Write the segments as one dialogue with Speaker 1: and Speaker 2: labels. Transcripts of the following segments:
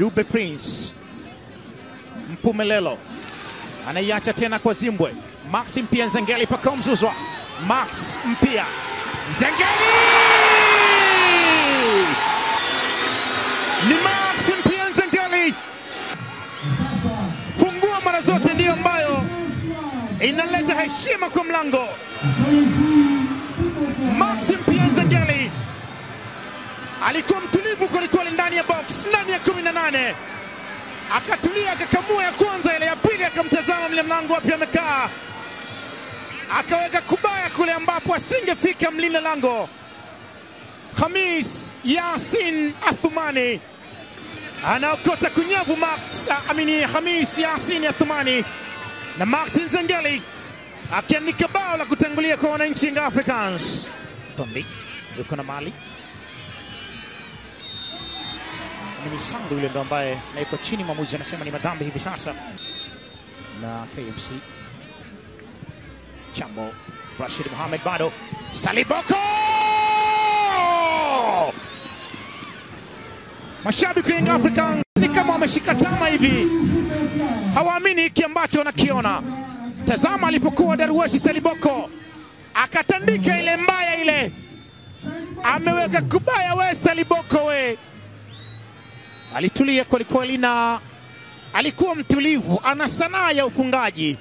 Speaker 1: Dube Prince Mpumelelo anaiacha tena kwa Zimbwe. Max Mpia Nzengeli Pacome Zouzoua. Max Mpia Nzengeli, ni Max Mpia Nzengeli. Fungua mara zote ndiyo ambayo inaleta heshima kwa mlango. Max Mpia Nzengeli alikuwa mtulivu kwelikweli ndani ya box, ndani ya 18. Akatulia, akakamua ya kwanza, ile ya pili akamtazama mle mlango wapi amekaa. Akaweka kubaya kule ambapo asingefika mlinda lango Khamis Yasin Athumani. Anaokota kunyavu Khamis Yasin Athumani, na Max Nzengeli akiandika bao la kutangulia kwa wananchi Young Africans. Tondi yuko na mali. Ni Sandu yule ndo ambaye yuko chini, mwamuzi anasema ni madhambi hivi sasa na KMC. Chambo, Rashid Mohamed bado. Saliboko! Mashabiki wa Young Africans ni kama wameshika tama hivi. Hawaamini hiki ambacho wanakiona. Tazama alipokuwa Darwesh Saliboko akatandika ile mbaya ile. Ameweka kubaya we Saliboko we. Alitulia kweli na alikuwa mtulivu, ana sanaa ya ufungaji.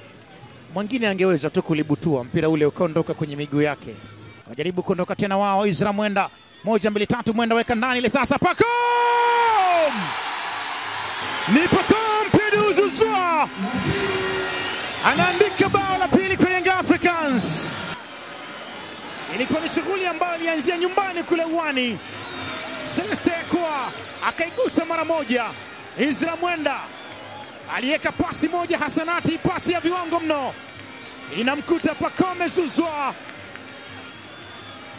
Speaker 1: Mwingine angeweza tu kulibutua mpira ule ukaondoka kwenye miguu yake. Anajaribu kuondoka tena wao Izra Mwenda. 1 2 3 Mwenda weka ndani ile sasa Pacome! Ni Pacome Pedro Zouzoua anaandika bao la pili kwa Young Africans. Ilikuwa ni shughuli ambayo ilianzia nyumbani kule uwani. Celeste Ekwa akaigusa mara moja. Izra Mwenda aliweka pasi moja hasanati, pasi ya viwango mno. Inamkuta Pacome Zouzoua.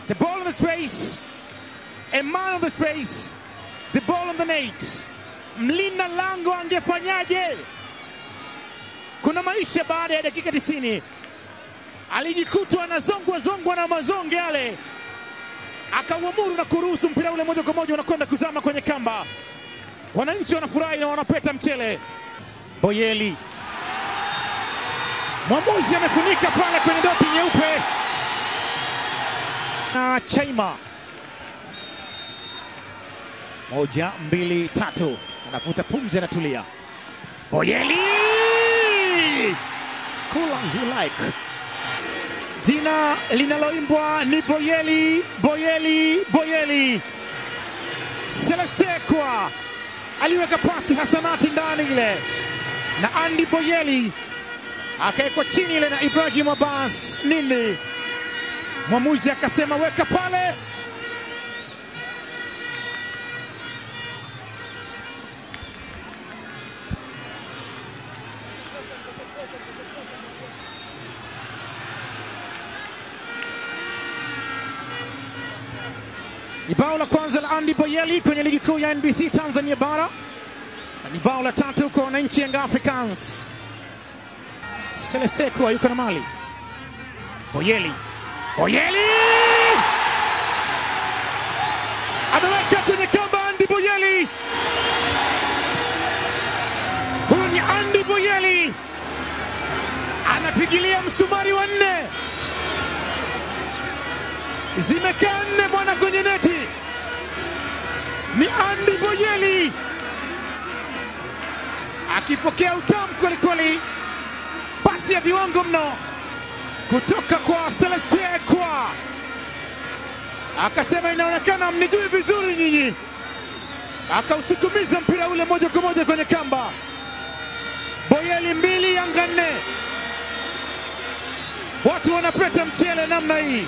Speaker 1: The ball in the space, a man of the space, the ball in the net. Mlinda lango angefanyaje? Kuna maisha baada ya dakika 90. Alijikutwa anazongwa na mazonge yale. Akauamuru na kuruhusu mpira ule moja kwa moja unakwenda kuzama kwenye kamba. Wananchi wanafurahi na wanapeta mchele. Boyeli, mwamuzi amefunika pale kwenye doti nyeupe. Na Chaima 1 2 3 anafuta pumzi, anatulia. Boyeli, cool as you like. Jina linaloimbwa ni Boyeli, Boyeli, Boyeli. Celeste Ekwa aliweka pasi hasanati ndani ile, na Andy Boyeli akaekwa chini ile na Ibrahim Abbas Nini. Mwamuzi akasema weka pale. Ni bao la kwanza la Andy Boyeli kwenye ligi kuu ya NBC Tanzania bara. Ni bao la 3 kwa wananchi Young Africans. Celeste Ekwa yuko na mali. Boyeli, Boyeli ameweka kwenye kamba. Andy Boyeli, huyu ni Andy Boyeli, anapigilia msumari wa 4. Zimekaa 4 bwana kwenye neti. Ni Andy Boyeli akipokea utamu kweli, pasi ya viwango mno kutoka kwa Celeste Ekwa. Akasema inaonekana mnijui vizuri nyinyi. Akausukumiza mpira ule moja kwa moja kwenye kamba. Boyeli 2 Yanga 4. Watu wanapeta mchele namna hii.